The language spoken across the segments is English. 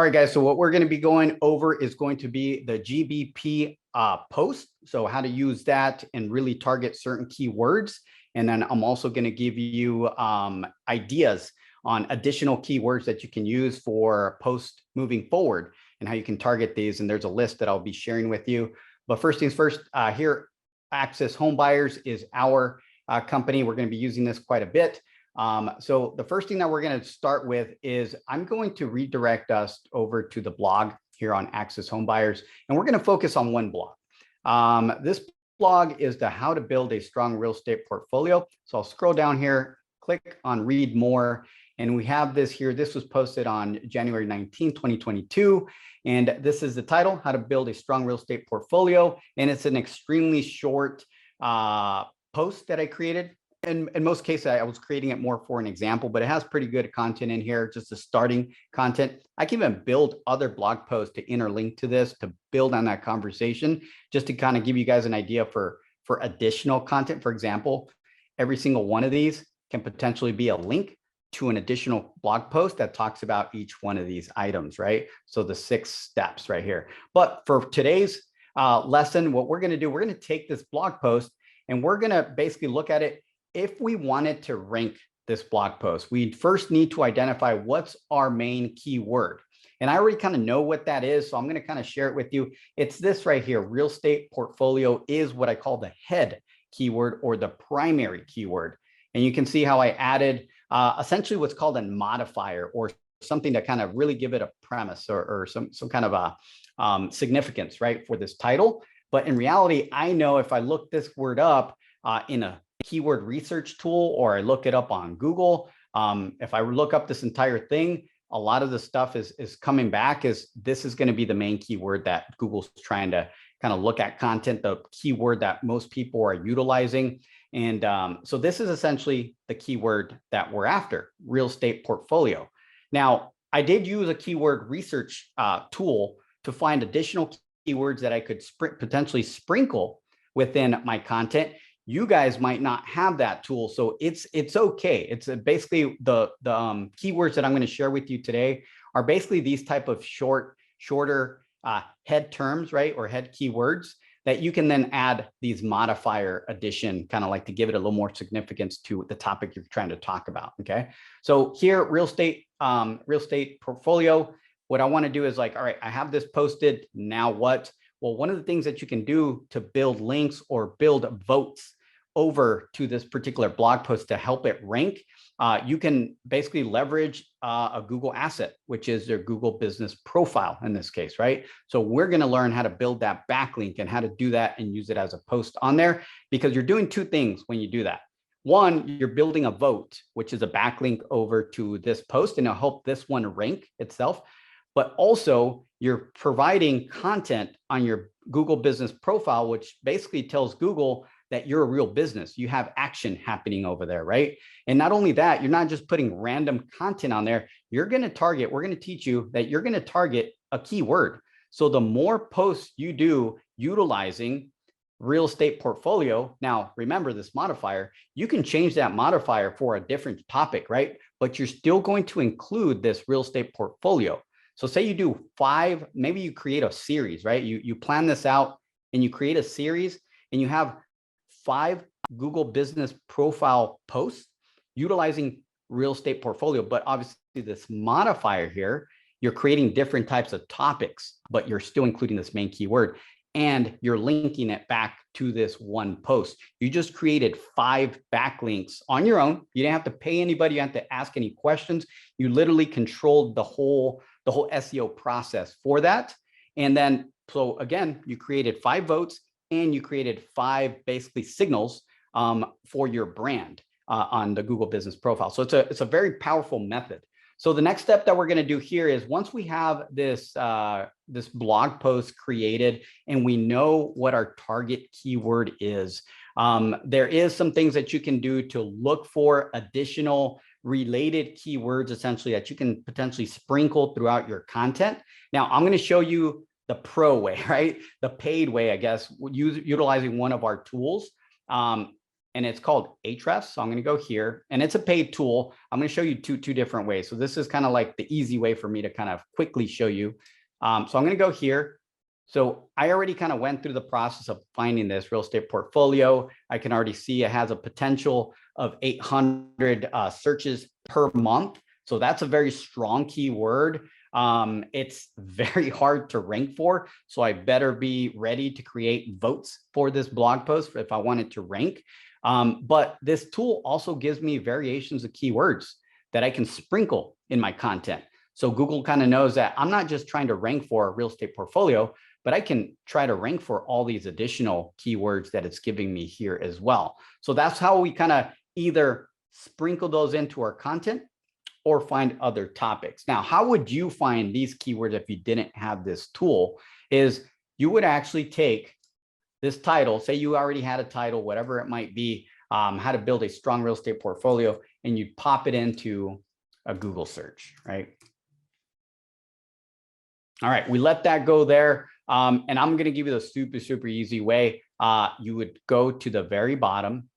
All right, guys. So what we're going to be going over is going to be the GBP post. So how to use that and really target certain keywords. And then I'm also going to give you ideas on additional keywords that you can use for post moving forward and how you can target these. And there's a list that I'll be sharing with you. But first things first, here, Axis Home Buyers is our company. We're going to be using this quite a bit. So the first thing that we're going to start with is I'm going to redirect us over to the blog here on Axis Home Buyers, and we're going to focus on one blog. This blog is the how to build a strong real estate portfolio. So I'll scroll down here, click on read more, and we have this here. This was posted on January 19, 2022. And this is the title, How to Build a Strong Real Estate Portfolio. And it's an extremely short post that I created. In most cases, I was creating it more for an example, but it has pretty good content in here, just the starting content. I can even build other blog posts to interlink to this, to build on that conversation, just to kind of give you guys an idea for additional content. For example, every single one of these can potentially be a link to an additional blog post that talks about each one of these items, right? So the 6 steps right here. But for today's lesson, what we're going to do, we're going to take this blog post and we're going to basically look at it. If we wanted to rank this blog post, we first need to identify what's our main keyword. And I already kind of know what that is, so I'm going to kind of share it with you. It's this right here. Real estate portfolio is what I call the head keyword or the primary keyword. And you can see how I added essentially what's called a modifier or something to kind of really give it a premise or some kind of a significance, right, for this title. But in reality, I know if I look this word up in a keyword research tool, or I look it up on Google. If I look up this entire thing, a lot of the stuff is coming back as this is going to be the main keyword that Google's trying to kind of look at content, the keyword that most people are utilizing. And so this is essentially the keyword that we're after, real estate portfolio. Now, I did use a keyword research tool to find additional keywords that I could potentially sprinkle within my content. You guys might not have that tool, so it's okay. It's basically the keywords that I'm going to share with you today are basically these type of shorter head terms, right, or head keywords that you can then add these modifier addition, kind of like to give it a little more significance to the topic you're trying to talk about. Okay, so here, real estate portfolio. What I want to do is like, all right, I have this posted. Now what? Well, one of the things that you can do to build links or build votes over to this particular blog post to help it rank, you can basically leverage a Google asset, which is their Google business profile in this case, right? So we're going to learn how to build that backlink and how to do that and use it as a post on there, because you're doing 2 things when you do that. One, you're building a vote, which is a backlink over to this post, and it'll help this one rank itself. But also you're providing content on your Google business profile, which basically tells Google that you're a real business. You have action happening over there, right? And not only that, you're not just putting random content on there. You're going to target, we're going to teach you that you're going to target a keyword. So the more posts you do utilizing real estate portfolio, now remember this modifier, you can change that modifier for a different topic, right? But you're still going to include this real estate portfolio. So say you do 5, maybe you create a series, right? You plan this out and you create a series and you have 5 Google business profile posts utilizing real estate portfolio. But obviously this modifier here, you're creating different types of topics, but you're still including this main keyword and you're linking it back to this one post. You just created 5 backlinks on your own. You didn't have to pay anybody. You didn't have to ask any questions. You literally controlled the whole SEO process for that. And then, so again, you created 5 votes and you created 5 basically signals for your brand on the Google business profile. So it's a very powerful method. So the next step that we're going to do here is once we have this this blog post created and we know what our target keyword is, there is some things that you can do to look for additional related keywords, essentially, that you can potentially sprinkle throughout your content. Now, I'm going to show you the pro way, right? The paid way, I guess, utilizing one of our tools. and it's called Ahrefs. So I'm going to go here, and it's a paid tool. I'm going to show you two different ways. So this is kind of like the easy way for me to kind of quickly show you. So I'm going to go here. So I already kind of went through the process of finding this real estate portfolio. I can already see it has a potential of 800 searches per month. So that's a very strong keyword. It's very hard to rank for. So I better be ready to create votes for this blog post if I want it to rank. But this tool also gives me variations of keywords that I can sprinkle in my content. So Google kind of knows that I'm not just trying to rank for a real estate portfolio, but I can try to rank for all these additional keywords that it's giving me here as well. So that's how we kind of either sprinkle those into our content or find other topics. Now, how would you find these keywords if you didn't have this tool? Is you would actually take this title, say you already had a title, whatever it might be, how to build a strong real estate portfolio, and you pop it into a Google search, right? All right, we let that go there. And I'm going to give you the super easy way. You would go to the very bottom,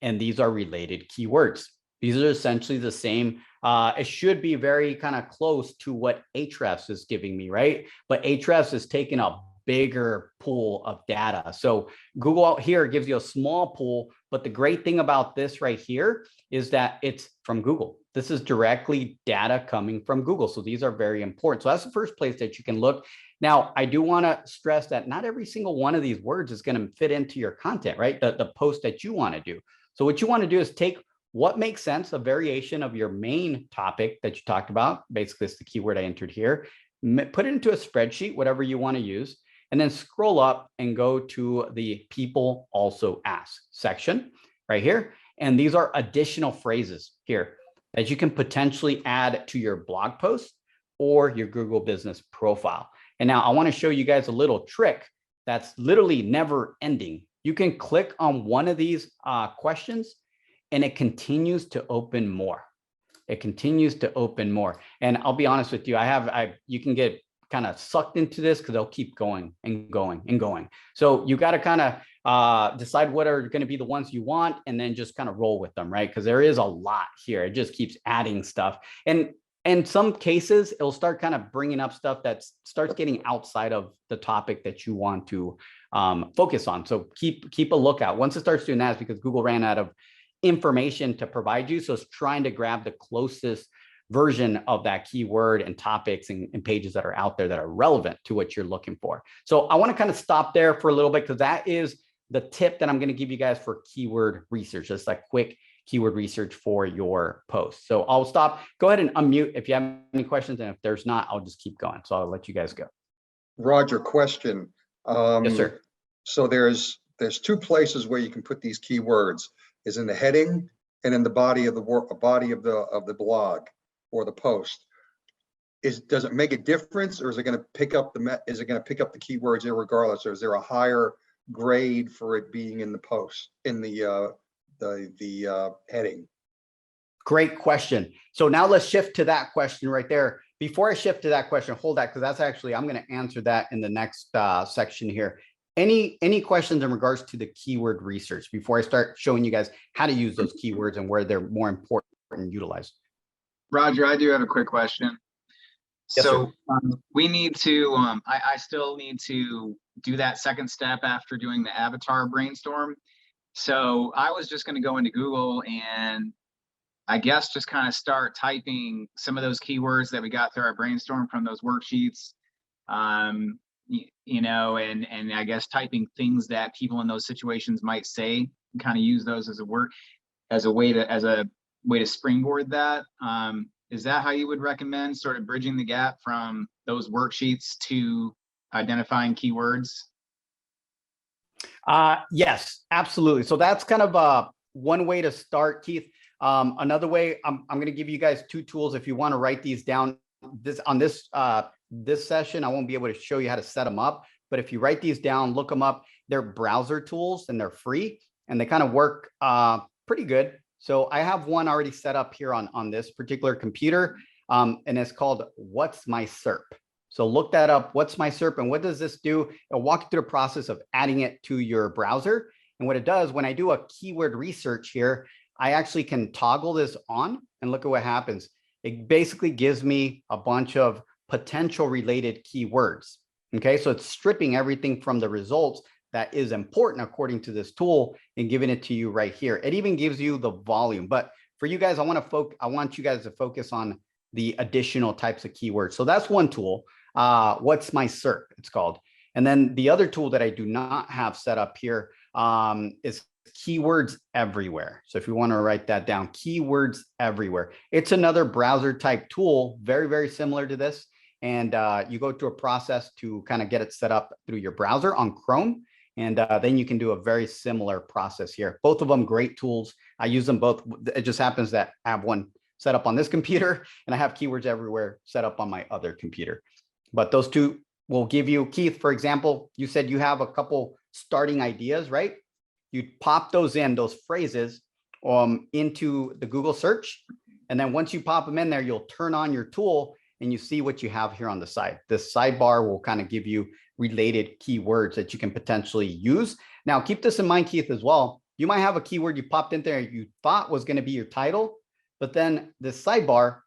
and these are related keywords. These are essentially the same. It should be very kind of close to what Ahrefs is giving me, right? But Ahrefs is taking a bigger pool of data. So Google out here gives you a small pool, but the great thing about this right here is that it's from Google. This is directly data coming from Google. So these are very important. So that's the first place that you can look. Now, I do want to stress that not every single one of these words is going to fit into your content, right? The post that you want to do. So what you want to do is take what makes sense, a variation of your main topic that you talked about. Basically, it's the keyword I entered here. Put it into a spreadsheet, whatever you want to use, and then scroll up and go to the people also ask section right here. And these are additional phrases here that you can potentially add to your blog post or your Google business profile. And now I want to show you guys a little trick that's literally never ending. You can click on one of these questions and it continues to open more. It continues to open more. And I'll be honest with you, you can get kind of sucked into this because they'll keep going and going and going. So you got to kind of decide what are going to be the ones you want and then just kind of roll with them, right? Because there is a lot here. It just keeps adding stuff. And in some cases, it'll start kind of bringing up stuff that starts getting outside of the topic that you want to focus on. So keep a lookout. Once it starts doing that, it's because Google ran out of information to provide you. So it's trying to grab the closest version of that keyword and topics and pages that are out there that are relevant to what you're looking for. So I want to kind of stop there for a little bit because that is the tip that I'm going to give you guys for keyword research. Just like quick keyword research for your post. So I'll stop. Go ahead and unmute if you have any questions. And if there's not, I'll just keep going. So I'll let you guys go. Roger, question. Yes, sir. So there's two places where you can put these keywords, is in the heading and in the body of the the blog or the post. Does it make a difference, or is it going to pick up the keywords irregardless, or is there a higher grade for it being in the post, in the heading? Great question. So now let's shift to that question right there. Before I shift to that question, hold that, because that's actually, I'm going to answer that in the next section here. Any questions in regards to the keyword research before I start showing you guys how to use those keywords and where they're more important and utilized? Roger, I do have a quick question. Yes, so we need to, I still need to do that second step after doing the avatar brainstorm. So I was just going to go into Google and I guess just kind of start typing some of those keywords that we got through our brainstorm from those worksheets. You know, and I guess typing things that people in those situations might say, and kind of use those as a way to springboard that. Is that how you would recommend sort of bridging the gap from those worksheets to identifying keywords? Yes, absolutely. So that's kind of one way to start, Keith. Another way, I'm going to give you guys two tools if you want to write these down. This session, I won't be able to show you how to set them up, but if you write these down, look them up. They're browser tools and they're free and they kind of work pretty good. So I have one already set up here on this particular computer, and it's called What's My SERP. So look that up, What's My SERP, and what does this do? It'll walk you through the process of adding it to your browser. And what it does when I do a keyword research here, I actually can toggle this on and look at what happens. It basically gives me a bunch of potential related keywords. Okay, so it's stripping everything from the results that is important according to this tool and giving it to you right here. It even gives you the volume. But for you guys, I want you guys to focus on the additional types of keywords. So that's one tool. What's my SERP? It's called. And then the other tool that I do not have set up here is keywords everywhere. So if you want to write that down, keywords everywhere. It's another browser type tool, very, very similar to this. And you go through a process to kind of get it set up through your browser on Chrome. And then you can do a very similar process here. Both of them great tools. I use them both. It just happens that I have one set up on this computer and I have keywords everywhere set up on my other computer. But those two will give you, Keith, for example, you said you have a couple starting ideas, right? You pop those in, those phrases into the Google search. And then once you pop them in there, you'll turn on your tool and you see what you have here on the side. This sidebar will kind of give you related keywords that you can potentially use. Now, keep this in mind, Keith, as well. You might have a keyword you popped in there you thought was going to be your title, but then the sidebar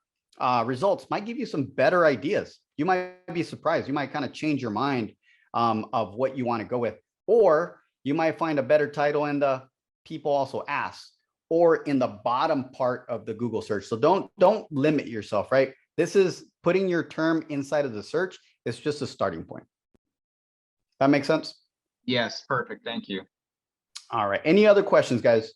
results might give you some better ideas. You might be surprised. You might kind of change your mind of what you want to go with, or you might find a better title in the people also ask, or in the bottom part of the Google search. So don't limit yourself, right? This is putting your term inside of the search. It's just a starting point. That makes sense? Yes, perfect. Thank you. All right. Any other questions, guys?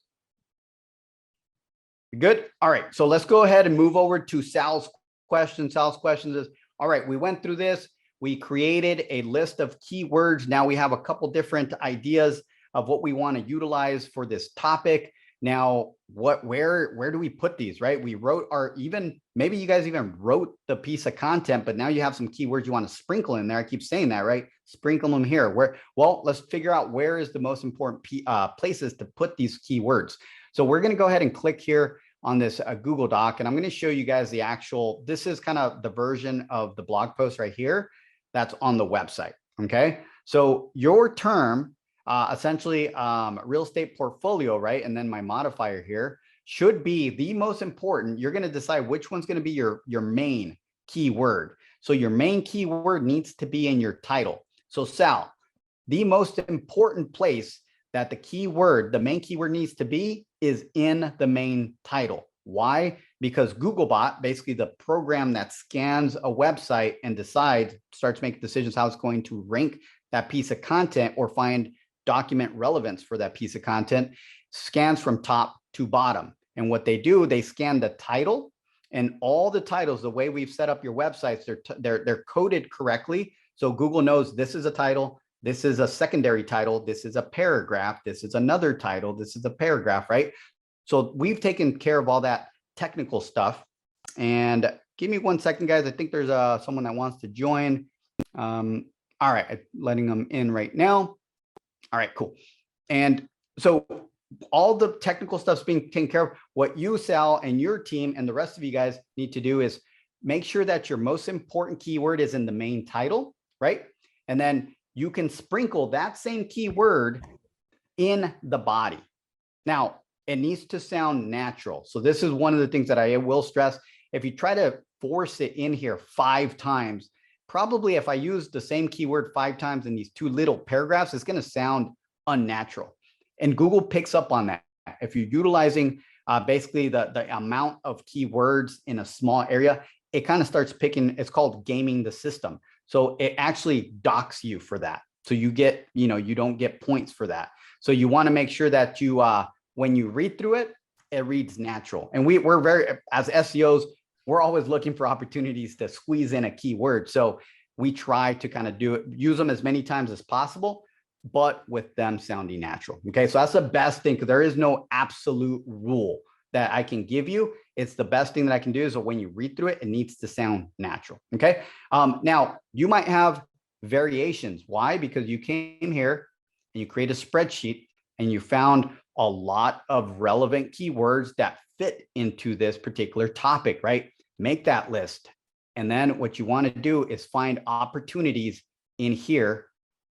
Good. All right. So let's go ahead and move over to Sal's question. Sal's question is, all right, we went through this. We created a list of keywords. Now we have a couple different ideas of what we want to utilize for this topic. Now, where do we put these, right? We wrote maybe you guys even wrote the piece of content, but now you have some keywords you want to sprinkle in there. I keep saying that, right? Sprinkle them here. Well, let's figure out where is the most important places to put these keywords. So we're going to go ahead and click here on this Google Doc, and I'm going to show you guys this is kind of the version of the blog post right here that's on the website. Okay. So your term, essentially real estate portfolio, right? And then my modifier here should be the most important. You're going to decide which one's going to be your main keyword. So your main keyword needs to be in your title. So Sal, the most important place that the main keyword needs to be is in the main title. Why? Because Googlebot, basically the program that scans a website and starts making decisions how it's going to rank that piece of content or find document relevance for that piece of content, scans from top to bottom. And what they do, they scan the title, and all the titles, the way we've set up your websites, they're coded correctly. So Google knows this is a title, this is a secondary title, this is a paragraph, this is another title, this is a paragraph, right? So we've taken care of all that technical stuff. And give me 1 second, guys. I think there's someone that wants to join. All right, I'm letting them in right now. All right, cool. And so all the technical stuff's being taken care of. What you, Sal, and your team and the rest of you guys need to do is make sure that your most important keyword is in the main title, right? And then you can sprinkle that same keyword in the body. Now, it needs to sound natural. So this is one of the things that I will stress. If you try to force it in here 5 times, probably if I use the same keyword 5 times in these 2 little paragraphs, it's going to sound unnatural. And Google picks up on that. If you're utilizing basically the amount of keywords in a small area, it kind of starts picking, it's called gaming the system. So it actually docks you for that. So you get, you don't get points for that. So you want to make sure that you, when you read through it, it reads natural. And we're very, as SEOs, we're always looking for opportunities to squeeze in a keyword. So we try to kind of use them as many times as possible, but with them sounding natural. Okay. So that's the best thing, because there is no absolute rule that I can give you. It's the best thing that I can do is that when you read through it, it needs to sound natural. Okay. Now you might have variations. Why? Because you came here and you create a spreadsheet and you found a lot of relevant keywords that fit into this particular topic, right? Make that list. And then what you want to do is find opportunities in here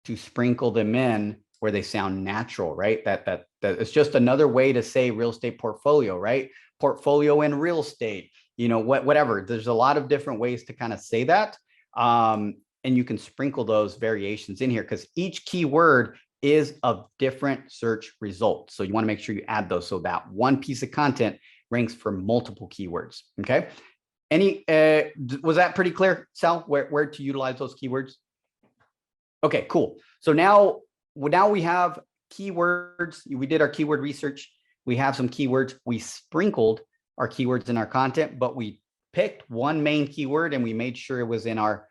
to sprinkle them in where they sound natural, right? That it's just another way to say real estate portfolio, right? Portfolio in real estate, whatever. There's a lot of different ways to kind of say that. And you can sprinkle those variations in here because each keyword is a different search result. So you want to make sure you add those so that one piece of content ranks for multiple keywords. Okay. Was that pretty clear, Sal, where to utilize those keywords? Okay, cool. So now we have keywords. We did our keyword research. We have some keywords. We sprinkled our keywords in our content, but we picked one main keyword and we made sure it was in our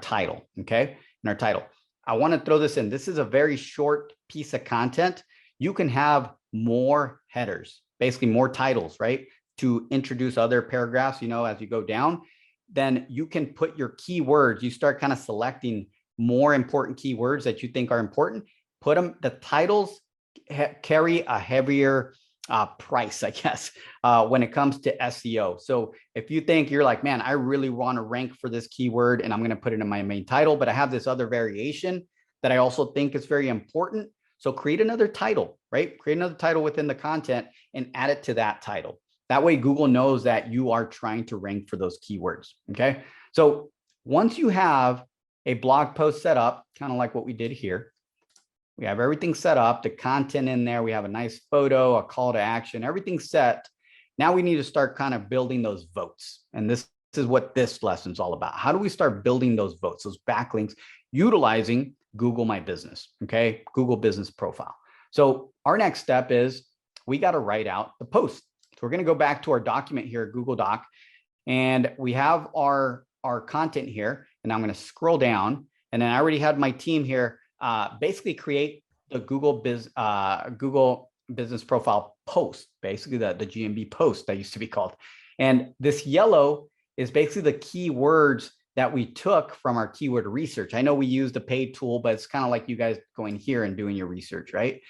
title. Okay, in our title. I want to throw this in. This is a very short piece of content. You can have more headers, basically more titles, right? To introduce other paragraphs, as you go down, then you can put your keywords, you start kind of selecting more important keywords that you think are important, put them, the titles carry a heavier price, I guess, when it comes to SEO. So if you think you're like, man, I really want to rank for this keyword and I'm going to put it in my main title, but I have this other variation that I also think is very important. So create another title, right? Create another title within the content and add it to that title. That way Google knows that you are trying to rank for those keywords. Okay. So once you have a blog post set up, kind of like what we did here, we have everything set up, the content in there, we have a nice photo, a call to action, everything set. Now we need to start kind of building those votes. And this is what this lesson is all about. How do we start building those votes, those backlinks, utilizing Google My Business, okay? Google Business Profile. So our next step is we got to write out the post. So we're going to go back to our document here, Google Doc, and we have our content here, and I'm going to scroll down, and then I already had my team here basically create the Google Business Profile post, basically the GMB post that used to be called. And this yellow is basically the keywords that we took from our keyword research. I know we used a paid tool, but it's kind of like you guys going here and doing your research, right?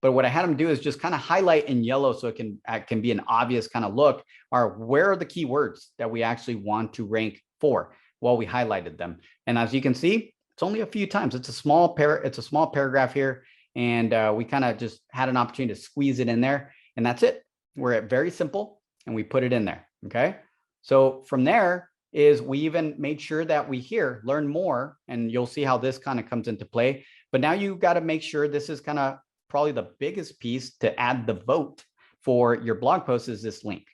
But what I had them do is just kind of highlight in yellow so it can be an obvious kind of look, are where are the keywords that we actually want to rank for? Well, we highlighted them. And as you can see, it's only a few times. It's a small paragraph here. And we kind of just had an opportunity to squeeze it in there. And that's it. We're at very simple and we put it in there. Okay. So from there is we even made sure that we here learn more, and you'll see how this kind of comes into play. But now you got to make sure this is kind of probably the biggest piece to add the vote for your blog post is this link.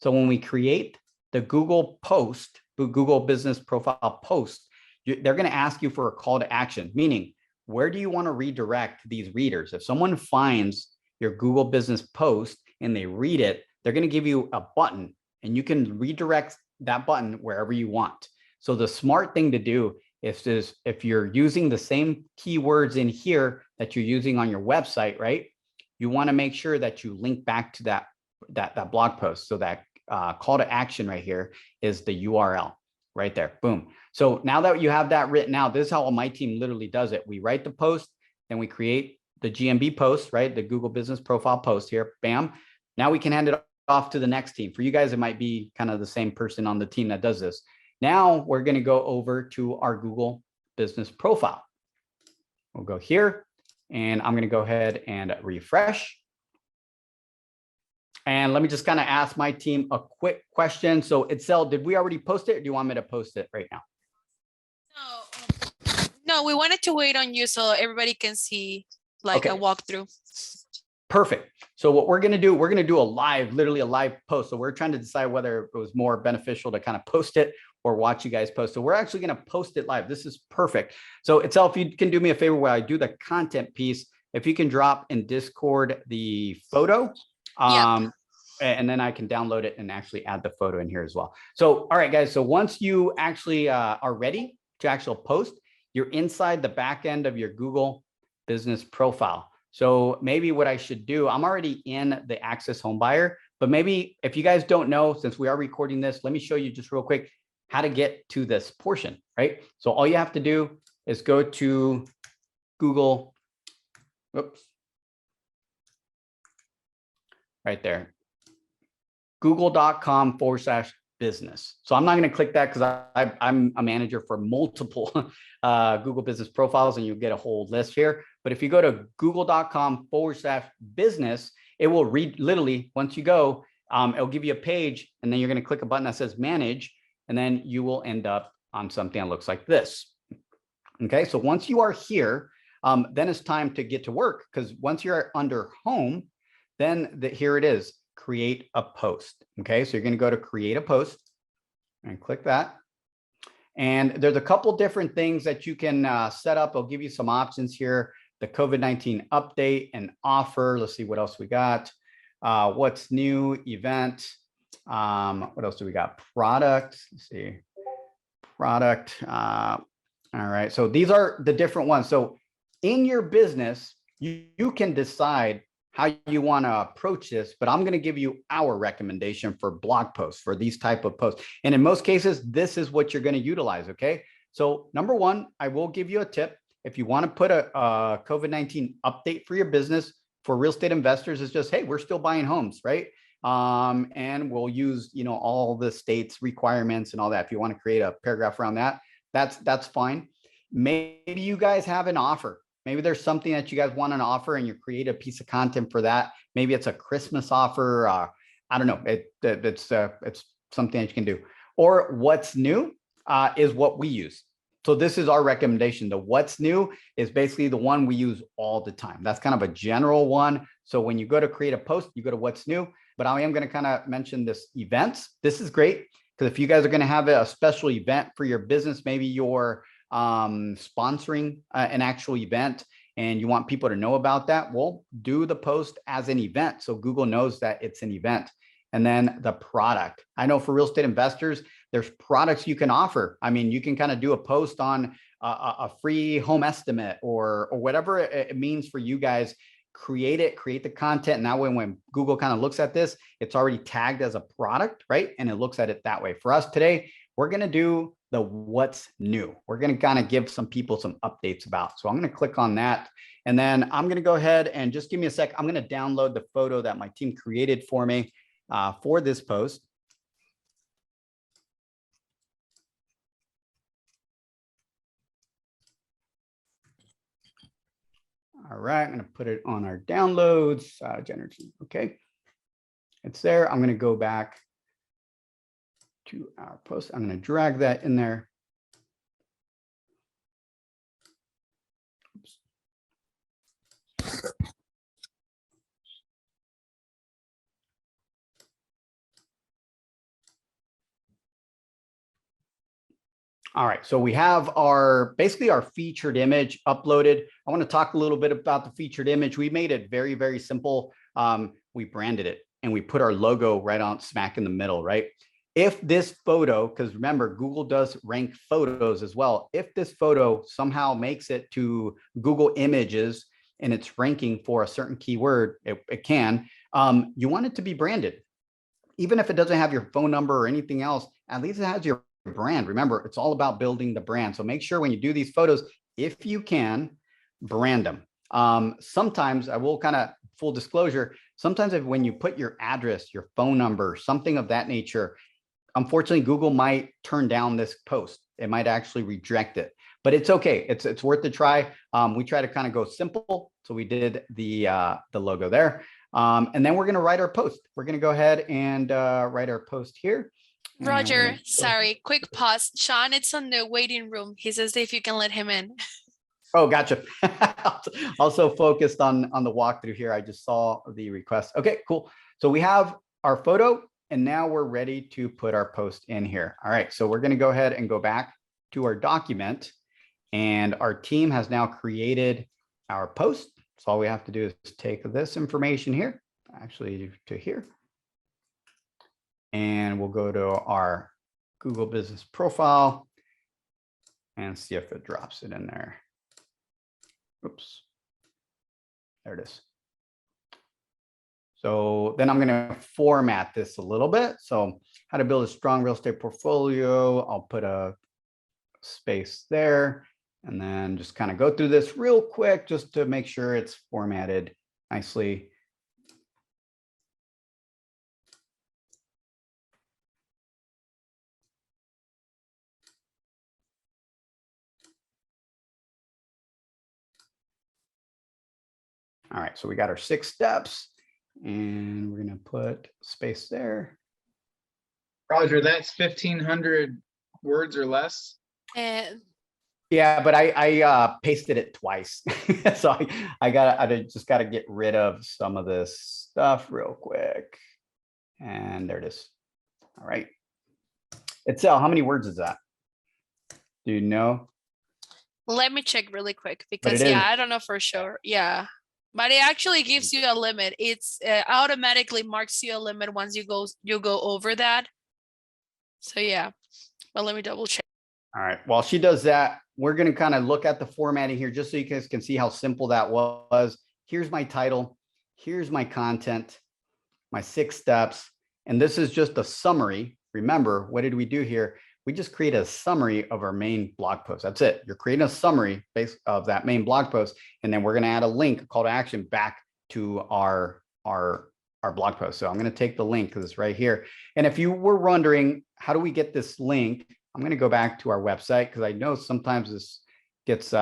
So when we create the Google post, Google Business Profile post, they're going to ask you for a call to action, meaning where do you want to redirect these readers? If someone finds your Google Business post and they read it, they're going to give you a button and you can redirect that button wherever you want. So the smart thing to do is if you're using the same keywords in here that you're using on your website, right? You want to make sure that you link back to that blog post. So that call to action right here is the URL right there. Boom. So now that you have that written out, this is how my team literally does it. We write the post, then we create the GMB post, right? The Google Business Profile post here. Bam. Now we can hand it off to the next team. For you guys, it might be kind of the same person on the team that does this. Now we're going to go over to our Google Business Profile. We'll go here and I'm going to go ahead and refresh. And let me just kind of ask my team a quick question. So Itzel, did we already post it or do you want me to post it right now? No, we wanted to wait on you so everybody can see like a walkthrough. Perfect. So what we're going to do, literally a live post. So we're trying to decide whether it was more beneficial to kind of post it or watch you guys post. So we're actually going to post it live. This is perfect. So Itzel, if you can do me a favor while I do the content piece, if you can drop in Discord the photo, and then I can download it and actually add the photo in here as well. So, all right, guys. So once you actually are ready to actually post, you're inside the back end of your Google Business Profile. So maybe what I should do, I'm already in the Access Home Buyer, but maybe if you guys don't know, since we are recording this, let me show you just real quick how to get to this portion, right? So all you have to do is go to Google, right there, google.com/business. So I'm not going to click that because I'm a manager for multiple Google Business Profiles and you get a whole list here. But if you go to google.com/business, it will read literally once you go, it'll give you a page, and then you're going to click a button that says manage, and then you will end up on something that looks like this. Okay, so once you are here, then it's time to get to work, because once you're under home, then here it is, create a post. Okay, so you're going to go to create a post and click that. And there's a couple different things that you can set up. I'll give you some options here. The COVID-19 update and offer. Let's see what else we got. What's new, event. What else do we got? Product. Let's see. Product. All right. So these are the different ones. So in your business, you can decide how you want to approach this, but I'm going to give you our recommendation for blog posts, for these type of posts. And in most cases, this is what you're going to utilize. Okay. So number one, I will give you a tip. If you want to put a COVID-19 update for your business, for real estate investors, it's just, hey, we're still buying homes, right? And we'll use, all the state's requirements and all that. If you want to create a paragraph around that, that's fine. Maybe you guys have an offer. Maybe there's something that you guys want to offer and you create a piece of content for that. Maybe it's a Christmas offer. I don't know. It's something that you can do. Or what's new is what we use. So this is our recommendation. The what's new is basically the one we use all the time. That's kind of a general one. So when you go to create a post, you go to what's new. But I am going to kind of mention this events. This is great because if you guys are going to have a special event for your business, maybe you're sponsoring an actual event and you want people to know about that, well, do the post as an event so Google knows that it's an event. And then the product. I know for real estate investors, there's products you can offer. I mean, you can kind of do a post on a free home estimate or whatever it means for you guys. Create it, create the content. And that way, when Google kind of looks at this, it's already tagged as a product, right? And it looks at it that way. For us today, we're going to do the what's new. We're going to kind of give some people some updates about. So I'm going to click on that. And then I'm going to go ahead and just give me a sec. I'm going to download the photo that my team created for me for this post. All right, I'm going to put it on our downloads, generative. Okay, it's there. I'm going to go back to our post. I'm going to drag that in there. Oops. All right, so we have basically our featured image uploaded. I want to talk a little bit about the featured image. We made it very, very simple. We branded it and we put our logo right on smack in the middle, right? If this photo, because remember, Google does rank photos as well. If this photo somehow makes it to Google Images and it's ranking for a certain keyword, it can, you want it to be branded. Even if it doesn't have your phone number or anything else, at least it has your brand. Remember, it's all about building the brand. So make sure when you do these photos, if you can, brand them. Sometimes I will kind of full disclosure, sometimes when you put your address, your phone number, something of that nature, unfortunately, Google might turn down this post. It might actually reject it, but it's okay. It's worth a try. We try to kind of go simple. So we did the logo there. And then we're going to write our post. We're going to go ahead and write our post here. Roger, sorry, quick pause. Sean, it's on the waiting room. He says if you can let him in. Oh, gotcha. Also focused on the walkthrough here. I just saw the request. Okay, cool. So we have our photo and now we're ready to put our post in here. All right, so we're going to go ahead and go back to our document and our team has now created our post. So all we have to do is take this information here, actually to here. And we'll go to our Google Business Profile and see if it drops it in there. Oops. There it is. So then I'm going to format this a little bit. So how to build a strong real estate portfolio. I'll put a space there and then just kind of go through this real quick just to make sure it's formatted nicely. All right, so we got our 6 steps and we're gonna put space there. Roger, that's 1,500 words or less. And Yeah, but I pasted it twice. So I just gotta get rid of some of this stuff real quick. And there it is. All right. Itzel, how many words is that? Do you know? let me check really quick But because it yeah, is- I don't know for sure. Yeah. But it actually gives you a limit. It's automatically marks you a limit once you go over that. So yeah. But let me double check. All right, while she does that, we're gonna kind of look at the formatting here, just so you guys can see how simple that was. Here's my title, here's my content, my 6 steps, and this is just a summary. Remember, what did we do here? We just create a summary of our main blog post. That's it. You're creating a summary based of that main blog post, and then we're gonna add a link, a call to action back to our blog post. So I'm gonna take the link because it's right here. And if you were wondering, how do we get this link? I'm going to go back to our website because I know sometimes this gets,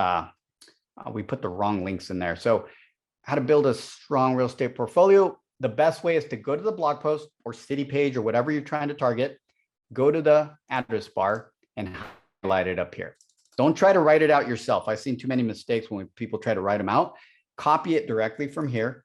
we put the wrong links in there. So how to build a strong real estate portfolio. The best way is to go to the blog post or city page or whatever you're trying to target, go to the address bar and highlight it up here. Don't try to write it out yourself. I've seen too many mistakes when people try to write them out. Copy it directly from here.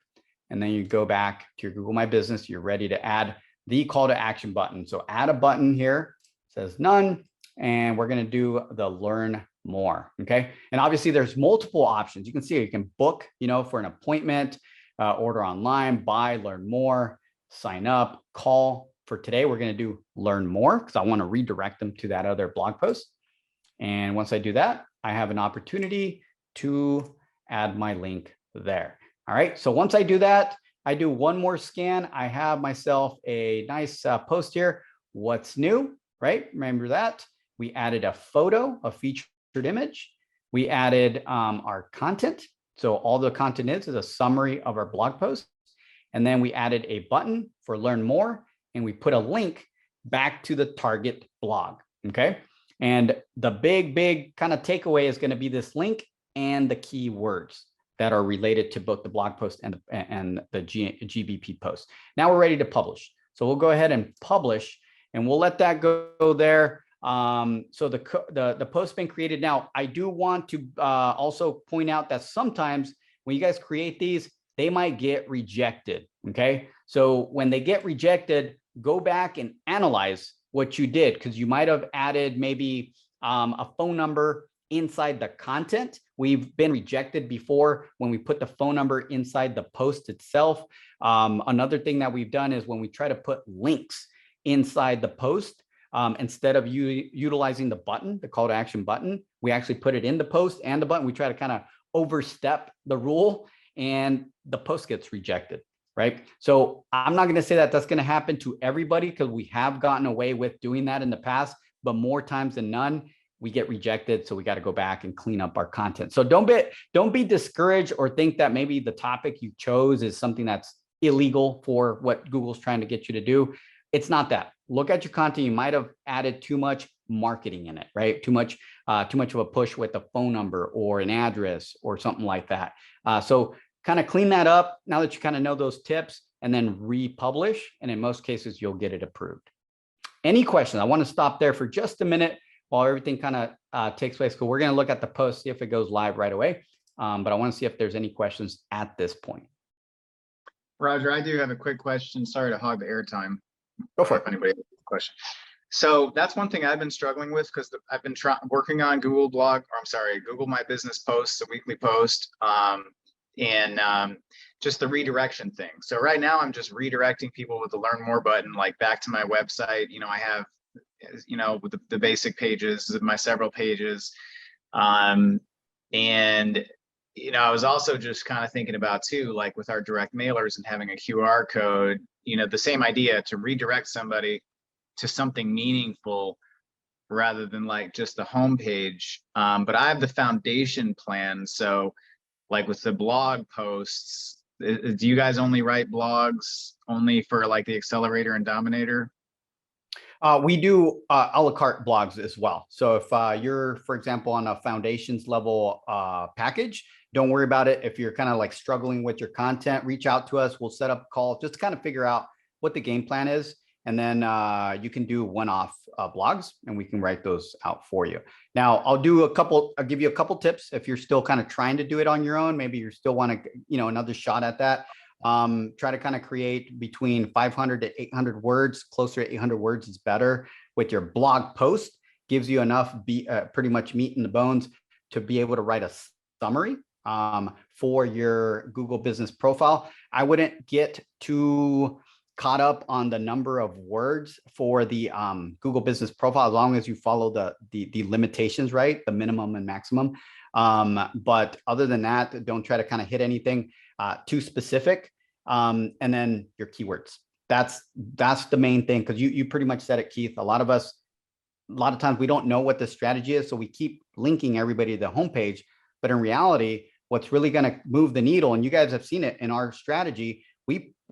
And then you go back to your Google My Business. You're ready to add the call to action button. So add a button here, it says none. And we're going to do the learn more. Okay. And obviously there's multiple options. You can see you can book, for an appointment, order online, buy, learn more, sign up, call. For today, we're going to do learn more because I want to redirect them to that other blog post. And once I do that, I have an opportunity to add my link there. All right. So once I do that, I do one more scan. I have myself a nice post here. What's new, right? Remember that. We added a photo, a featured image. We added our content. So all the content is a summary of our blog post. And then we added a button for learn more. And we put a link back to the target blog. Okay. And the big kind of takeaway is going to be this link and the keywords that are related to both the blog post and the GBP post. Now we're ready to publish. So we'll go ahead and publish and we'll let that go there. So the post been created. Now I do want to also point out that sometimes when you guys create these, they might get rejected. Okay. So when they get rejected, go back and analyze what you did, because you might have added maybe a phone number inside the content. We've been rejected before when we put the phone number inside the post itself. Another thing that we've done is when we try to put links inside the post, instead of utilizing the button, the call to action button, we actually put it in the post and the button. We try to kind of overstep the rule and the post gets rejected, right? So I'm not going to say that that's going to happen to everybody, because we have gotten away with doing that in the past, but more times than none, we get rejected. So we got to go back and clean up our content. So don't be discouraged or think that maybe the topic you chose is something that's illegal for what Google's trying to get you to do. It's not that. Look at your content. You might have added too much marketing in it, right? Too much of a push with a phone number or an address or something like that. So kind of clean that up now that you kind of know those tips, and then republish. And in most cases, you'll get it approved. Any questions? I want to stop there for just a minute while everything kind of takes place, because we're going to look at the post, see if it goes live right away. But I want to see if there's any questions at this point. Roger, I do have a quick question. Sorry to hog the airtime. Go for If it. anybody has a question. So that's one thing I've been struggling with, because I've been working on Google Google My Business posts, a weekly post, and just the redirection thing. So right now I'm just redirecting people with the learn more button, like back to my website. I have, with the basic pages, my several pages. And, I was also just kind of thinking about too, like with our direct mailers and having a QR code, the same idea to redirect somebody to something meaningful rather than like just the homepage. But I have the foundation plan. So like with the blog posts, do you guys only write blogs only for like the Accelerator and Dominator? We do a la carte blogs as well. So if you're, for example, on a foundations level package, don't worry about it. If you're kind of like struggling with your content, reach out to us. We'll set up a call just to kind of figure out what the game plan is. And then you can do one-off blogs and we can write those out for you. Now, I'll give you a couple tips if you're still kind of trying to do it on your own. Maybe you still want to, another shot at that. Try to kind of create between 500 to 800 words. Closer to 800 words is better. With your blog post, gives you enough pretty much meat in the bones to be able to write a summary for your Google business profile. I wouldn't get too caught up on the number of words for the Google business profile, as long as you follow the limitations, right? The minimum and maximum. But other than that, don't try to kind of hit anything too specific. And then your keywords. That's the main thing, because you pretty much said it, Keith. A lot of times we don't know what the strategy is, so we keep linking everybody to the homepage. But in reality, what's really going to move the needle, and you guys have seen it in our strategy,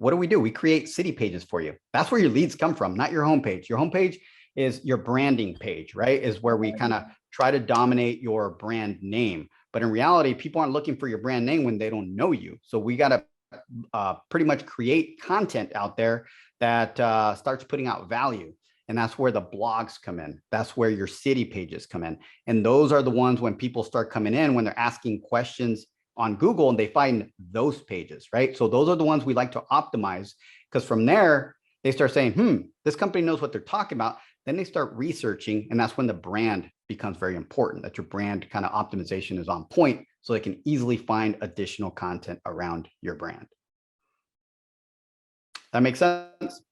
what do? We create city pages for you. That's where your leads come from, not your homepage. Your homepage is your branding page, right? Is where we kind of try to dominate your brand name. But in reality, people aren't looking for your brand name when they don't know you. So we got to pretty much create content out there that starts putting out value. And that's where the blogs come in. That's where your city pages come in. And those are the ones when people start coming in, when they're asking questions on Google and they find those pages, right? So those are the ones we like to optimize, because from there, they start saying, this company knows what they're talking about. Then they start researching, and that's when the brand becomes very important, that your brand kind of optimization is on point so they can easily find additional content around your brand. That makes sense?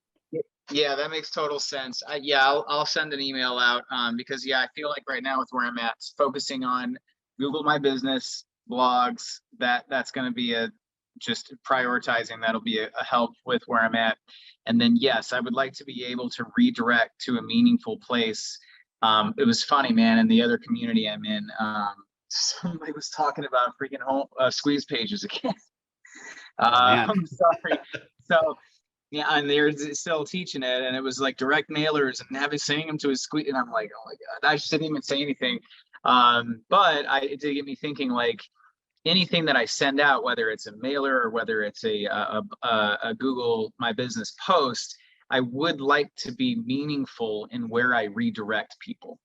Yeah, that makes total sense. I'll send an email out because I feel like right now with where I'm at, focusing on Google My Business, blogs, that's going to be just prioritizing. That'll be a help with where I'm at. And then, yes, I would like to be able to redirect to a meaningful place. It was funny, man, in the other community I'm in, somebody was talking about freaking squeeze pages again. I'm sorry. So, yeah, and they're still teaching it, and it was like direct mailers and sending them to a squeeze, and I'm like, oh my God, I just didn't even say anything. But it did get me thinking, like, anything that I send out, whether it's a mailer or whether it's a Google My Business post, I would like to be meaningful in where I redirect people.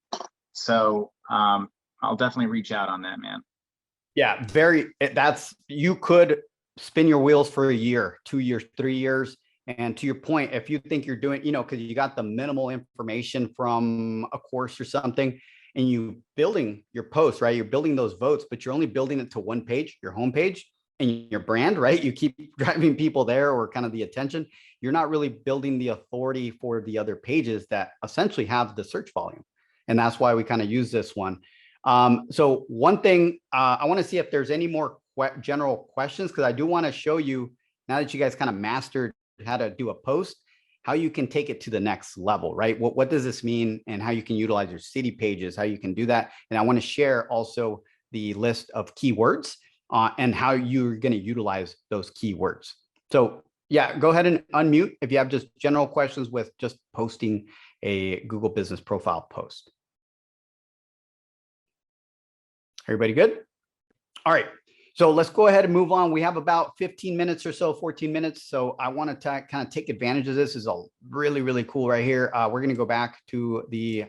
So I'll definitely reach out on that, man. Yeah, you could spin your wheels for a year, 2 years, 3 years. And to your point, if you think you're doing, because you got the minimal information from a course or something, and you building your posts, right? You're building those votes, but you're only building it to one page, your homepage and your brand, right? You keep driving people there, or kind of the attention. You're not really building the authority for the other pages that essentially have the search volume. And that's why we kind of use this one. So one thing, I want to see if there's any more general questions, because I do want to show you, now that you guys kind of mastered how to do a post, how you can take it to the next level, right? What does this mean, and how you can utilize your city pages, how you can do that. And I want to share also the list of keywords and how you're going to utilize those keywords. So yeah, go ahead and unmute if you have just general questions with just posting a Google Business Profile post. Everybody good? All right. So let's go ahead and move on. We have about 15 minutes or so, 14 minutes. So I want to kind of take advantage of this. This is a really, really cool right here. We're going to go back to the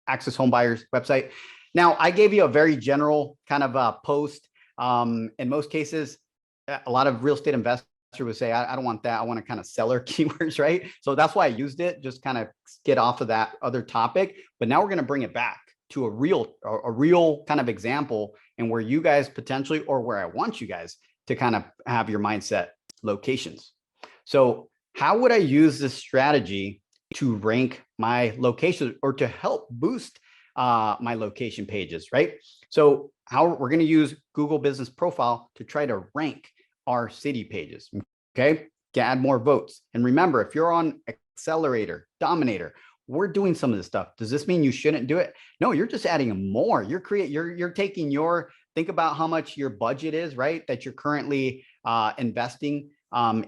Access Home Buyers website. Now, I gave you a very general kind of post. In most cases, a lot of real estate investors would say, I don't want that. I want to kind of seller keywords, right? So that's why I used it, just kind of get off of that other topic. But now we're going to bring it back to a real kind of example, and where you guys potentially, or where I want you guys to kind of have your mindset locations. So how would I use this strategy to rank my locations, or to help boost my location pages, right? So how we're going to use Google Business Profile to try to rank our city pages, okay? To add more votes. And remember, if you're on Accelerator, Dominator, we're doing some of this stuff. Does this mean you shouldn't do it? No, you're just adding more. You're taking think about how much your budget is, right? That you're currently investing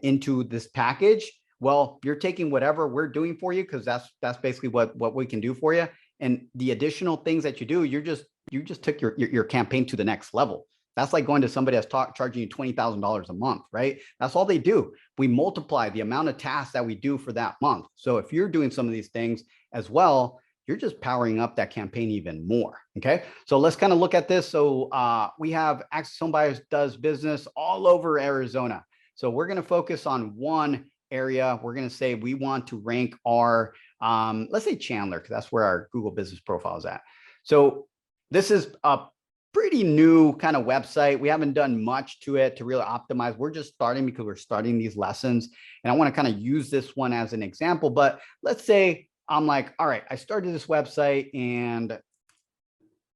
into this package. Well, you're taking whatever we're doing for you, because that's basically what we can do for you. And the additional things that you do, you just took your campaign to the next level. That's like going to somebody that's charging you $20,000 a month, right? That's all they do. We multiply the amount of tasks that we do for that month. So if you're doing some of these things as well, you're just powering up that campaign even more. Okay. So let's kind of look at this. So we have Access Home Buyers does business all over Arizona. So we're going to focus on one area. We're going to say we want to rank our, let's say Chandler, because that's where our Google business profile is at. So this is a pretty new kind of website. We haven't done much to it to really optimize. We're just starting because we're starting these lessons. And I want to kind of use this one as an example. But let's say I'm like, all right, I started this website and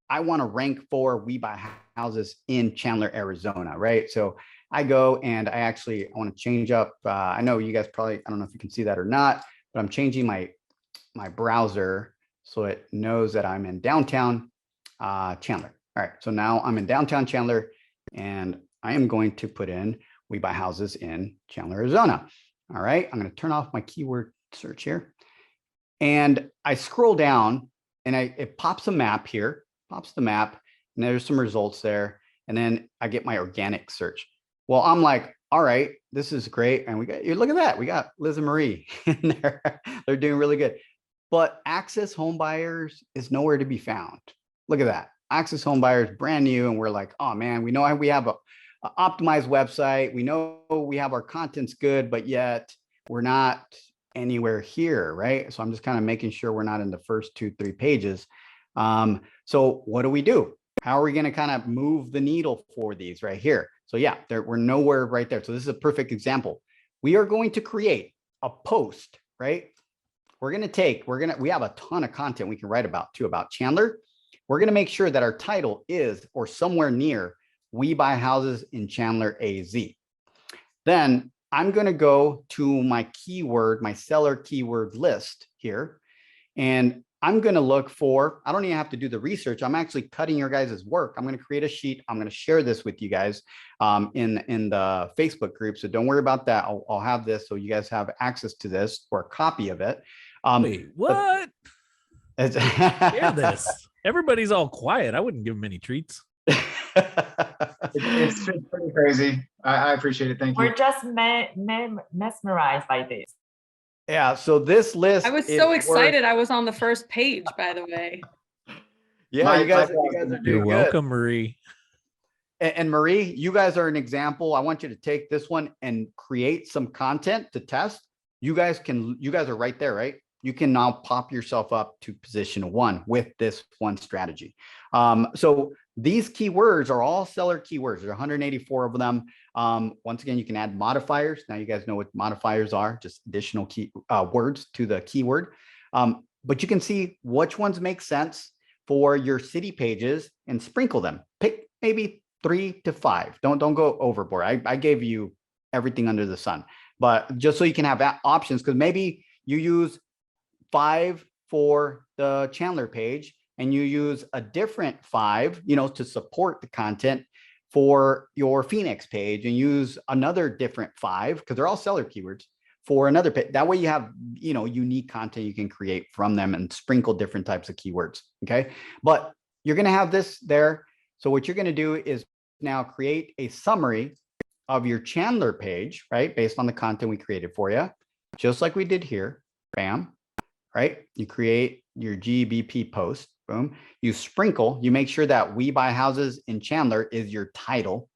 I want to rank for We Buy Houses in Chandler, Arizona, right? So I go and I want to change up. I know you guys probably, I don't know if you can see that or not, but I'm changing my browser so it knows that I'm in downtown Chandler. All right, so now I'm in downtown Chandler and I am going to put in We Buy Houses in Chandler, Arizona. All right, I'm going to turn off my keyword search here. And I scroll down and it pops a map here, pops the map, and there's some results there. And then I get my organic search. Well, I'm like, all right, this is great. And look at that. We got Liz and Marie in there. They're doing really good. But Access Home Buyers is nowhere to be found. Look at that. Access Home Buyers, brand new. And we're like, oh man, we know we have a optimized website. We know we have our content's good, but yet we're not anywhere here, right? So I'm just kind of making sure we're not in the first 2-3 pages. So what do? How are we going to kind of move the needle for these right here? So yeah, we're nowhere right there. So this is a perfect example. We are going to create a post, right? We have a ton of content we can write about too, about Chandler. We're going to make sure that our title is, or somewhere near, We Buy Houses in Chandler, AZ. Then I'm going to go to my keyword, my seller keyword list here. And I'm going to look for, I don't even have to do the research. I'm actually cutting your guys' work. I'm going to create a sheet. I'm going to share this with you guys in the Facebook group. So don't worry about that. I'll have this so you guys have access to this or a copy of it. Wait, what? Share this. Everybody's all quiet. I wouldn't give them any treats. It's pretty crazy. I appreciate it. Thank you. We're just mesmerized by this. Yeah, so this list. I was so excited. I was on the first page, by the way. Yeah, you guys are doing You're good. welcome, Marie. And Marie, you guys are an example. I want you to take this one and create some content to test. You guys are right there, right? You can now pop yourself up to position 1 with this one strategy. So these keywords are all seller keywords. There's 184 of them. Once again, you can add modifiers. Now you guys know what modifiers are, just additional key words to the keyword. But you can see which ones make sense for your city pages and sprinkle them. Pick maybe 3 to 5. Don't go overboard. I gave you everything under the sun, but just so you can have options, because maybe you use 5 for the Chandler page and you use a different 5, to support the content for your Phoenix page, and use another different 5, because they're all seller keywords, for another page. That way you have, unique content you can create from them and sprinkle different types of keywords. Okay. But you're going to have this there. So what you're going to do is now create a summary of your Chandler page, right? Based on the content we created for you, just like we did here. Bam. Right? You create your GBP post, boom. You sprinkle, you make sure that We Buy Houses in Chandler is your title,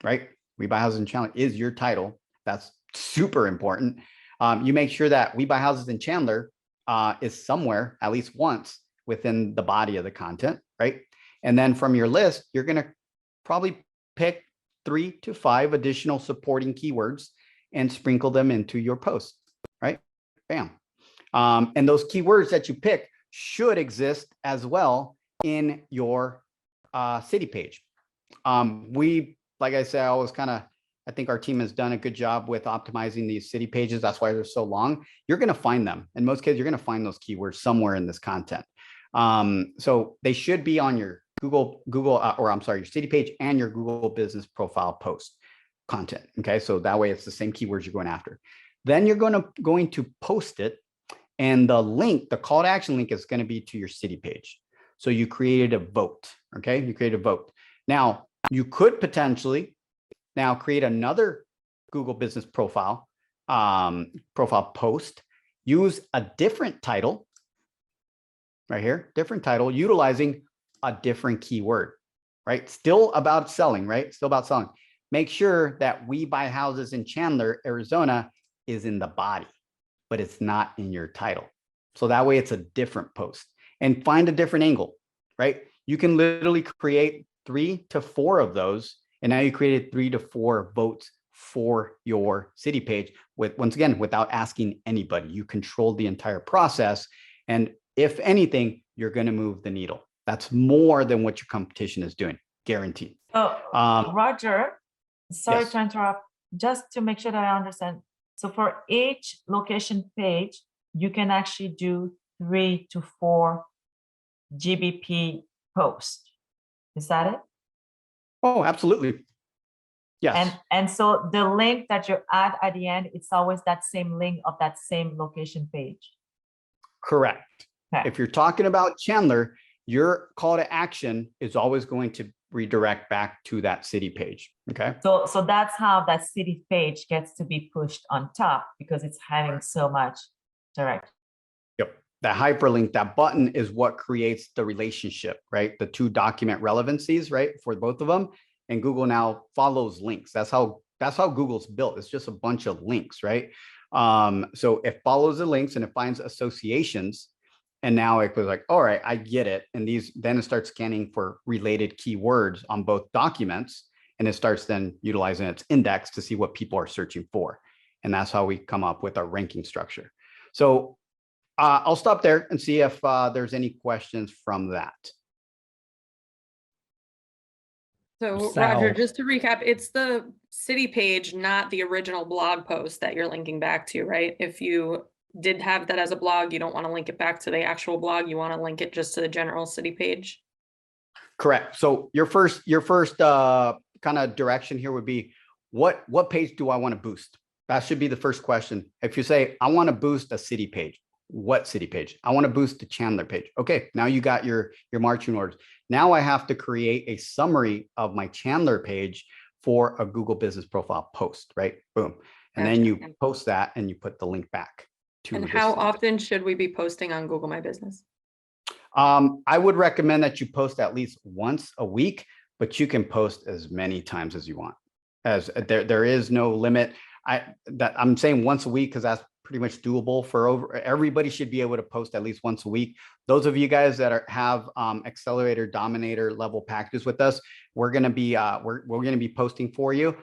right? We Buy Houses in Chandler is your title. That's super important. You make sure that We Buy Houses in Chandler is somewhere, at least once, within the body of the content, right? And then from your list, you're going to probably pick 3 to 5 additional supporting keywords and sprinkle them into your post, right? Bam. And those keywords that you pick should exist as well in your city page. Like I said, I think our team has done a good job with optimizing these city pages. That's why they're so long. You're going to find them. In most cases, you're going to find those keywords somewhere in this content. So they should be on your your city page and your Google business profile post content. Okay. So that way it's the same keywords you're going after. Then you're going to post it, and the link, the call to action link, is going to be to your city page. So you created a vote. Okay, you created a vote. Now you could potentially now create another Google Business Profile post, use a different title right here, different title, utilizing a different keyword, right? Still about selling, right? Still about selling. Make sure that We Buy Houses in Chandler, Arizona is in the body, but it's not in your title. So that way it's a different post, and find a different angle, right? You can literally create 3 to 4 of those. And now you created 3 to 4 votes for your city page with, once again, without asking anybody. You control the entire process. And if anything, you're going to move the needle. That's more than what your competition is doing, guaranteed. So, Roger, sorry yes. to interrupt, just to make sure that I understand. So for each location page, you can actually do 3 to 4 GBP posts. Is that it? Oh, absolutely. Yes. And so the link that you add at the end, it's always that same link of that same location page. Correct. Okay. If you're talking about Chandler, your call to action is always going to redirect back to that city page. Okay. So that's how that city page gets to be pushed on top, because it's having so much direct. Yep. That hyperlink, that button, is what creates the relationship, right? The 2 document relevancies, right? For both of them. And Google now follows links. That's how Google's built. It's just a bunch of links, right? So it follows the links and it finds associations. And now it was like, all right, I get it. And then it starts scanning for related keywords on both documents. And it starts then utilizing its index to see what people are searching for. And that's how we come up with our ranking structure. So I'll stop there and see if there's any questions from that. So Sal. Roger, just to recap, it's the city page, not the original blog post that you're linking back to, right? If you did have that as a blog, you don't want to link it back to the actual blog, you want to link it just to the general city page. Correct. So your first kind of direction here would be, what page do I want to boost? That should be the first question. If you say, I want to boost a city page, what city page? I want to boost the Chandler page. Okay, now you got your marching orders. Now I have to create a summary of my Chandler page for a Google Business Profile post, right? Boom. And then you post that and you put the link back to. And how often should we be posting on Google My Business? I would recommend that you post at least once a week, but you can post as many times as you want. As there is no limit. I'm saying once a week because that's pretty much doable for everybody. Should be able to post at least once a week. Those of you guys that have Accelerator Dominator level packages with us, we're going to be we're going to be posting for you.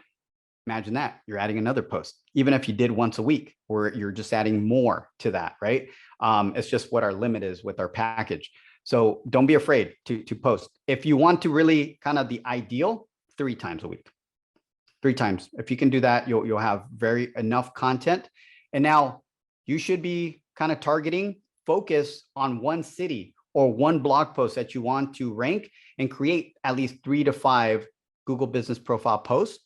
Imagine that you're adding another post, even if you did once a week, or you're just adding more to that, right? It's just what our limit is with our package. So don't be afraid to post. If you want to really kind of the ideal, 3 times a week. 3 times. If you can do that, you'll have enough content. And now you should be kind of targeting, focus on one city or one blog post that you want to rank, and create at least 3 to 5 Google Business Profile posts.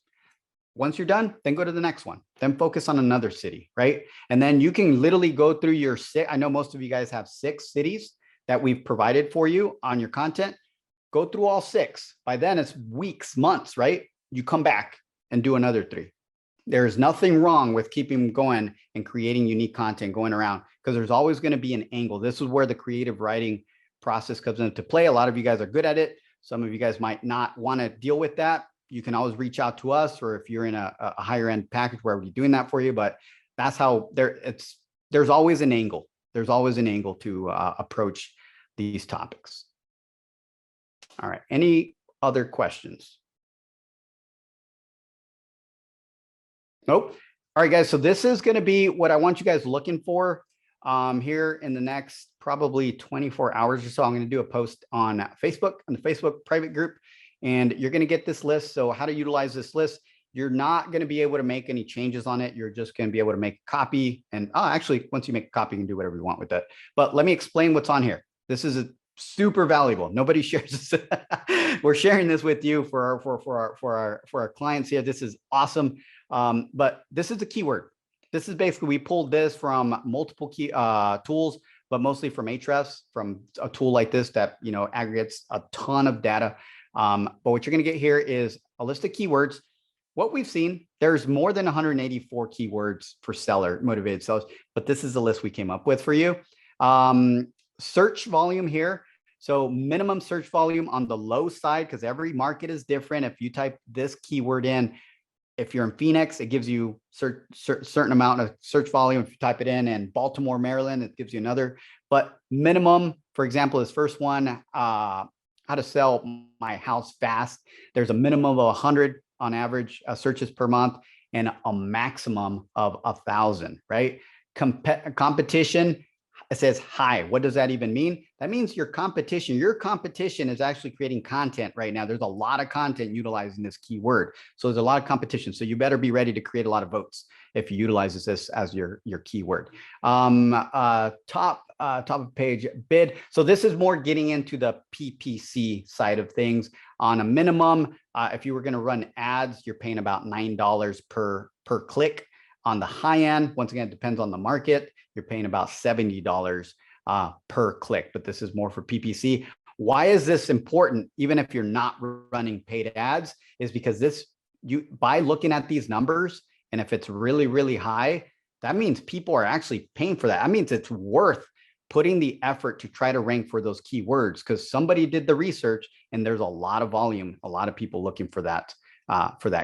Once you're done, then go to the next one, then focus on another city, right? And then you can literally go through your 6. I know most of you guys have 6 cities that we've provided for you on your content. Go through all 6. By then it's weeks, months, right? You come back and do another 3. There's nothing wrong with keeping going and creating unique content going around, because there's always going to be an angle. This is where the creative writing process comes into play. A lot of you guys are good at it. Some of you guys might not want to deal with that. You can always reach out to us, or if you're in a higher end package, where we're doing that for you. But that's how there's always an angle. There's always an angle to approach these topics. All right. Any other questions? Nope. All right, guys. So this is going to be what I want you guys looking for here in the next probably 24 hours or so. I'm going to do a post on Facebook, on the Facebook private group, and you're going to get this list. So how to utilize this list. You're not going to be able to make any changes on it. You're just going to be able to make a copy. And actually, once you make a copy, you can do whatever you want with it. But let me explain what's on here. This is super valuable. Nobody shares this. We're sharing this with you for our clients here. This is awesome. But this is the keyword. this is basically, we pulled this from multiple key tools, but mostly from Ahrefs, from a tool like this that, you know, aggregates a ton of data. But what you're going to get here is a list of keywords. What we've seen, there's more than 184 keywords for seller motivated sellers, but this is the list we came up with for you. Search volume here. So minimum search volume on the low side, because every market is different. If you type this keyword in, if you're in Phoenix, it gives you certain amount of search volume. If you type it in Baltimore, Maryland, it gives you another. But minimum, for example, this first one, how to sell my house fast. There's a minimum of 100 on average searches per month and a maximum of 1,000, right? Competition, it says high. What does that even mean? That means your competition is actually creating content right now. There's a lot of content utilizing this keyword. So there's a lot of competition. So you better be ready to create a lot of votes if you utilize this as your keyword. Top of page bid. So this is more getting into the PPC side of things. On a minimum, if you were going to run ads, you're paying about $9 per click. On the high end, once again, it depends on the market, you're paying about $70 per click, but this is more for PPC. Why is this important? Even if you're not running paid ads, is because by looking at these numbers, and if it's really, really high, that means people are actually paying for that. That means it's worth putting the effort to try to rank for those keywords, because somebody did the research and there's a lot of volume, a lot of people looking for that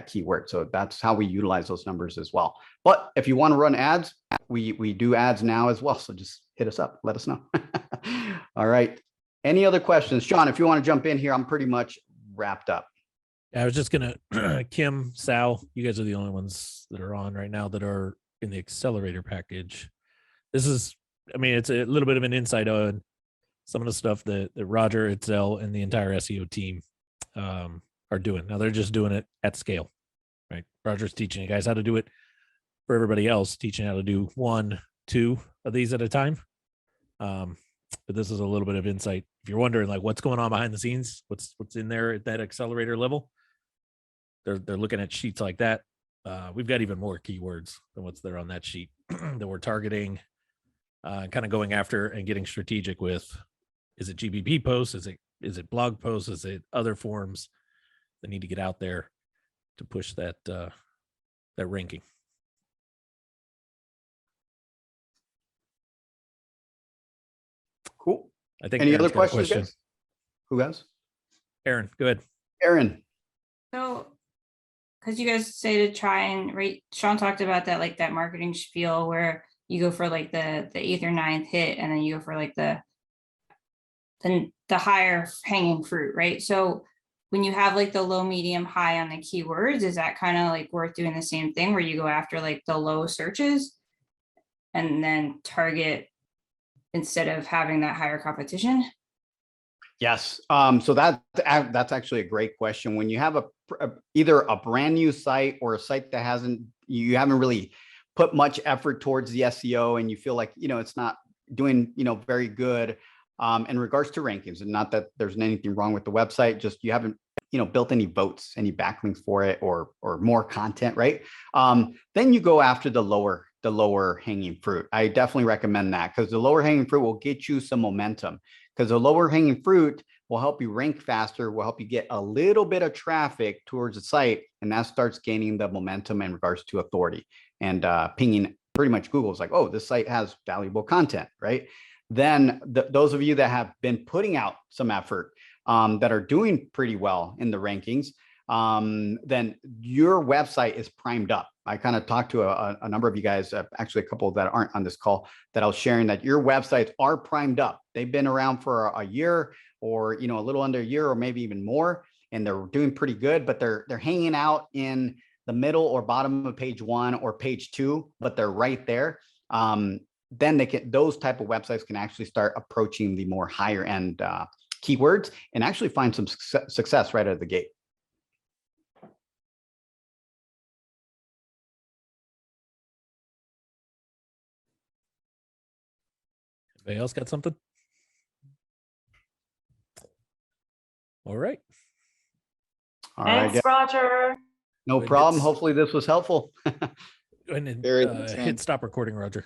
keyword. So that's how we utilize those numbers as well. But if you want to run ads, we do ads now as well. So just hit us up, let us know. All right. Any other questions? Sean, if you want to jump in here, I'm pretty much wrapped up. I was just gonna, Kim, Sal, you guys are the only ones that are on right now that are in the accelerator package. This is, I mean, it's a little bit of an insight on some of the stuff that Roger, Itzel, and the entire SEO team are doing. Now they're just doing it at scale, right? Roger's teaching you guys how to do it for everybody else, teaching how to do 1, 2 of these at a time. But this is a little bit of insight. If you're wondering like what's going on behind the scenes, what's in there at that accelerator level, they're looking at sheets like that. We've got even more keywords than what's there on that sheet that we're targeting, kind of going after and getting strategic with. Is it GBP posts? Is it blog posts? Is it other forms that need to get out there to push that ranking? Cool. I think Any Aaron's other got a questions, question. guys? Who has? Aaron, go ahead. Aaron. So, because you guys say to try and rate, Sean talked about that, like that marketing spiel where you go for like the 8th or 9th hit, and then you go for like the higher hanging fruit, right? So when you have like the low, medium, high on the keywords, is that kind of like worth doing the same thing where you go after like the low searches and then target instead of having that higher competition? Yes. So that's actually a great question. When you have either a brand new site or a site that you haven't really put much effort towards the SEO, and you feel like, it's not doing, very good in regards to rankings, and not that there's anything wrong with the website, just you haven't, built any votes, any backlinks for it, or more content, right? Then you go after the lower hanging fruit. I definitely recommend that, because the lower hanging fruit will get you some momentum, because the lower hanging fruit will help you rank faster, will help you get a little bit of traffic towards the site, and that starts gaining the momentum in regards to authority and pinging. Pretty much Google's like, oh, this site has valuable content, right? Then those of you that have been putting out some effort, that are doing pretty well in the rankings, then your website is primed up. I kind of talked to a number of you guys, actually a couple that aren't on this call, that I was sharing that your websites are primed up. They've been around for a year, or a little under a year, or maybe even more, and they're doing pretty good, but they're hanging out in the middle or bottom of page 1 or page 2, but they're right there. Then those type of websites can actually start approaching the more higher end keywords and actually find some success right out of the gate. Anybody else got something? All right. All right, Thanks, Roger. no Good problem. bits. Hopefully this was helpful. Go ahead and Very hit understand. stop recording, Roger.